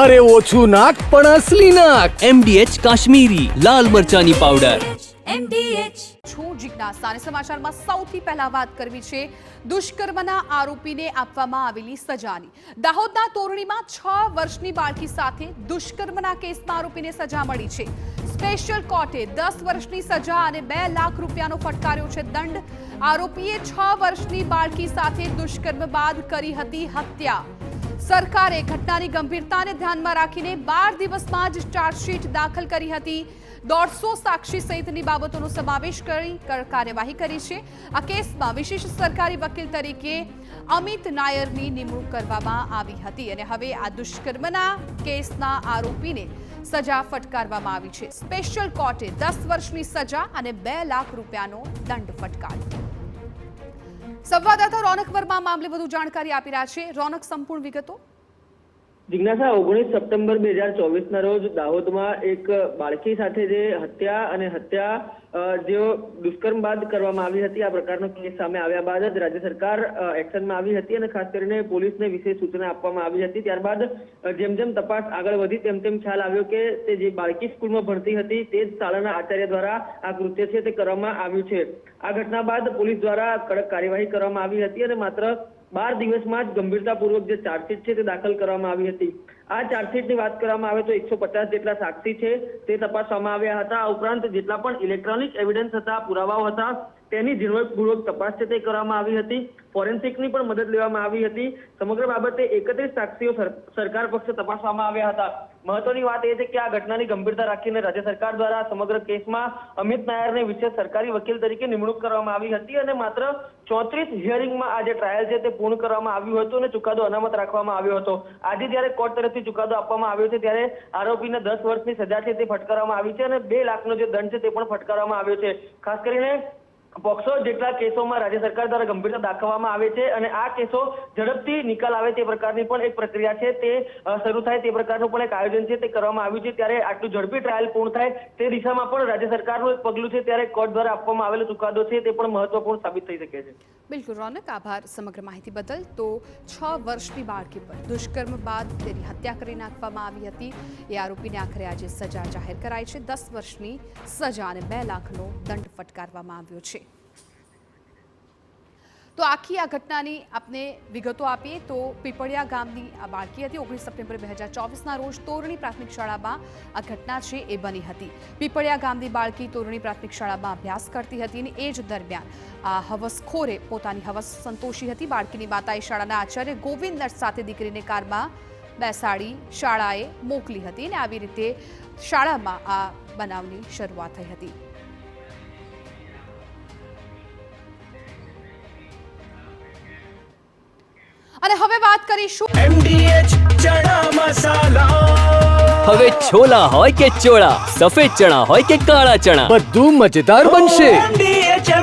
અરે ઓછું નાક પણ અસલી નાક. MDH કાશ્મીરી લાલ મરચાની પાવડર. છું જિજ્ઞાસા અને સમાચારમાં સૌથી પહેલા વાત કરવી છે દુષ્કર્મના આરોપીને આપવામાં આવેલી સજાની. દાહોદના તોરણીમાં 6 વર્ષની બાળકી સાથે દુષ્કર્મના કેસમાં આરોપીને સજા મળી છે. સ્પેશિયલ કોર્ટે 10 વર્ષની સજા અને 2 લાખ રૂપિયાનો ફટકાર્યો છે દંડ. આરોપીએ 6 વર્ષની બાળકી સાથે દુષ્કર્મ બાદ કરી હતી હત્યા. સરકારે ઘટનાની ગંભીરતાને ધ્યાનમાં રાખીને 12 દિવસમાં જ ચાર્જશીટ દાખલ કરી હતી. 150 સાક્ષી સહિતની બાબતોનો સમાવેશ કરી કાર્યવાહી કરી છે. આ કેસમાં વિશેષ સરકારી વકીલ તરીકે અમિત નાયરની નિમણૂક કરવામાં આવી હતી અને હવે આ દુષ્કર્મના કેસના આરોપીને સજા ફટકારવામાં આવી છે. સ્પેશિયલ કોર્ટે 10 વર્ષની સજા અને 2 લાખ રૂપિયાનો દંડ ફટકાર્યો. સંવાદદાતા રોનક વર્મા મામલે વધુ જાણકારી આપી રહ્યા છે. રોનક, સંપૂર્ણ વિગતો. જિજ્ઞાસા, 19 સપ્ટેમ્બર 2024 ના રોજ દાહોદમાં એક બાળકી સાથે જે હત્યા જે દુષ્કર્મ બાદ કરવામાં આવી હતી, આ પ્રકારનો કેસ સામે આવ્યા બાદ જ રાજ્ય સરકાર એક્શનમાં આવી હતી અને ખાસ કરીને પોલીસને વિશેષ સૂચના આપવામાં આવી હતી. ત્યારબાદ જેમ જેમ તપાસ આગળ વધી તેમ તેમ ખ્યાલ આવ્યો કે તે જે બાળકી સ્કૂલમાં ભણતી હતી તે જ શાળાના આચાર્ય દ્વારા આ કૃત્ય છે તે કરવામાં આવ્યું છે. આ ઘટના બાદ પોલીસ દ્વારા કડક કાર્યવાહી કરવામાં આવી હતી અને માત્ર 12 દિવસમાં જ ગંભીરતાપૂર્વક જે ચાર્જશીટ છે તે દાખલ કરવામાં આવી હતી. આ ચાર્જશીટની વાત કરવામાં આવે તો 150 જેટલા સાક્ષી છે તે તપાસવામાં આવ્યા હતા. આ ઉપરાંત જેટલા પણ ઇલેક્ટ્રોનિક એવિડન્સ હતા, પુરાવાઓ હતા, તેની ઝીણવટપૂર્વક તપાસ છે તે કરવામાં આવી હતી. ફોરેન્સિકની પણ મદદ લેવામાં આવી હતી. સમગ્ર બાબતે 31 સાક્ષીઓ સરકાર પક્ષે તપાસવામાં આવ્યા હતા. મહત્વની વાત એ છે કે આ ઘટનાની ગંભીરતા રાખીને રાજ્ય સરકાર દ્વારા સમગ્ર કેસમાં અમિત નાયરને વિશેષ સરકારી વકીલ તરીકે નિમણૂક કરવામાં આવી હતી અને માત્ર 34 હિયરિંગમાં આ જે ટ્રાયલ છે તે પૂર્ણ કરવામાં આવ્યું હતું અને ચુકાદો અનામત રાખવામાં આવ્યો હતો. આજે જ્યારે કોર્ટ તરફથી ચુકાદો આપવામાં આવ્યો છે ત્યારે આરોપીને 10 વર્ષની સજા છે તે ફટકારવામાં આવી છે અને 2 લાખનો જે દંડ છે તે પણ ફટકારવામાં આવ્યો છે. ખાસ કરીને પોક્સો જેટલા કેસોમાં રાજ્ય સરકાર દ્વારા ગંભીરતા દાખવવામાં આવે છે અને આ કેસો ઝડપથી નિકાલ આવે તે પ્રકારની પણ એક પ્રક્રિયા છે તે શરૂ થાય તે પ્રકારનું પણ એક આયોજન છે તે કરવામાં આવ્યું છે. ત્યારે આટલું ઝડપી ટ્રાયલ પૂર્ણ થાય તે દિશામાં પણ રાજ્ય સરકારનું એક પગલું છે ત્યારે કોર્ટ દ્વારા આપવામાં આવેલો ચુકાદો છે તે પણ મહત્વપૂર્ણ સાબિત થઈ શકે છે. બિલકુલ રોનક, આભાર સમગ્ર માહિતી બદલ. તો 6 વર્ષની બાળકી પર દુષ્કર્મ બાદ તેની હત્યા કરી નાખવામાં આવી હતી. એ આરોપીને આખરે આજે સજા જાહેર કરાઈ છે. 10 વર્ષની સજા અને 2 લાખનો દંડ ફટકારવામાં આવ્યો છે. તો આખી આ ઘટનાની આપને વિગતો આપીએ તો પીપળિયા ગામની આ બાળકી હતી. 19 સપ્ટેમ્બર 2024ના રોજ તોરણી પ્રાથમિક શાળામાં આ ઘટના છે એ બની હતી. પીપળિયા ગામની બાળકી તોરણી પ્રાથમિક શાળામાં અભ્યાસ કરતી હતી અને એ જ દરમિયાન આ હવસખોરે પોતાની હવસ સંતોષી હતી. બાળકીની માતાએ શાળાના આચાર્ય ગોવિંદ નટ સાથે દીકરીને કારમાં બેસાડી શાળાએ મોકલી હતી અને આવી રીતે શાળામાં આ બનાવની શરૂઆત થઈ હતી. અને હવે વાત કરીશું MDH ચણા મસાલા. હવે છોલા હોય કે ચોળા, સફેદ ચણા હોય કે કાળા ચણા, બધું મજેદાર બનશે. MDH